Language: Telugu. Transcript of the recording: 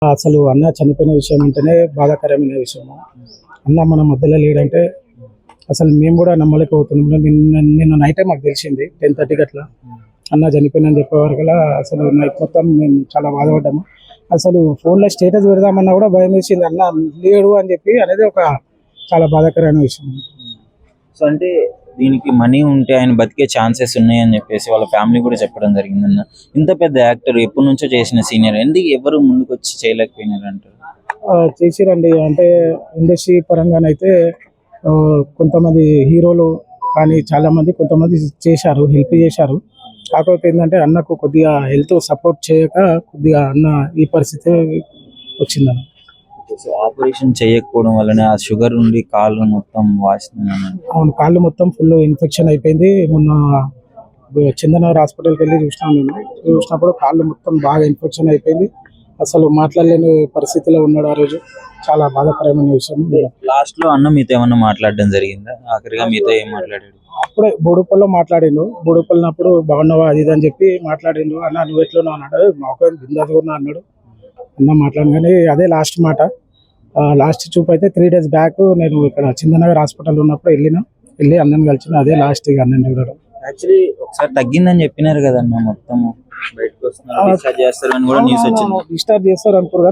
అసలు అన్న చనిపోయిన విషయం అంటేనే బాధాకరమైన విషయం. అన్న మన మధ్యలో లేడంటే అసలు మేము కూడా నమ్మలేకపోతున్నాం. నిన్న నైటే మాకు తెలిసింది 10:30 అట్లా అన్న చనిపోయిందని చెప్పేవారు కదా. అసలు నైట్ మొత్తం మేము చాలా బాధపడ్డాము. అసలు ఫోన్లో స్టేటస్ పెడదామన్నా కూడా భయం వేసింది. అన్న లేడు అని చెప్పి అనేది ఒక చాలా బాధాకరమైన విషయం. సో అంటే దీనికి మనీ ఉంటే ఆయన బతికే ఛాన్సెస్ ఉన్నాయని చెప్పేసి వాళ్ళ ఫ్యామిలీ కూడా చెప్పడం జరిగిందన్న. ఇంత పెద్ద యాక్టర్ ఎప్పటి నుంచో చేసిన సీనియర్ ఎందుకు ఎవరు ముందుకు వచ్చి చేయలేకపోయినారు అంటారు? చేసిరండి. అంటే ఇండస్ట్రీ పరంగానైతే కొంతమంది హీరోలు కానీ చాలామంది కొంతమంది చేశారు, హెల్ప్ చేశారు. కాకపోతే ఏంటంటే అన్నకు కొద్దిగా హెల్త్ సపోర్ట్ చేయక కొద్దిగా అన్న ఈ పరిస్థితి వచ్చిందన్న. సో ఆపరేషన్ చేయకపోవడం వల్లనే ఆ షుగర్ నుండి కాళ్ళు మొత్తం వాసినాయి. అవును, కాళ్ళు మొత్తం ఫుల్ ఇన్ఫెక్షన్ అయిపోయింది. మొన్న చందనగర్ హాస్పిటల్కి వెళ్ళి చూసినప్పుడు కాళ్ళు మొత్తం బాగా ఇన్ఫెక్షన్ అయిపోయింది. అసలు మాట్లాడలేని పరిస్థితిలో ఉన్నాడు ఆ రోజు. చాలా బాధాకరమైన విషయం. లాస్ట్ లో అన్న మీతో ఏమన్నా మాట్లాడడం జరిగిందా? ఆఖరిగా మీతో ఏం మాట్లాడాడు? అప్పుడే బోడుపల్లో మాట్లాడిండు. బోడుపల్లినప్పుడు బాగున్నావా అది ఇది అని చెప్పి మాట్లాడిండు. అన్న నువ్వు ఎట్లున్నావు అన్నాడు. మాకు బిందాస్ ఉన్నా అన్నాడు. అన్న మాట్లాడిన కానీ అదే లాస్ట్ మాట. లాస్ట్ చూపు అయితే 3 days బ్యాక్ నేను ఇక్కడ చందనగర్ హాస్పిటల్ ఉన్నప్పుడు వెళ్ళి అన్నని కలిసిన. అదే లాస్ట్ ఇక అన్నని చూడడం. యాక్చువల్లీ ఒకసారి తగ్గిందని చెప్పినారు కదన్న, మొత్తం బయటకు వస్తున్నారు, డిశ్చార్జ్ చేస్తారని కూడా న్యూస్ వచ్చింది. డిశ్చార్జ్ చేస్తారు అనుకోరు కానీ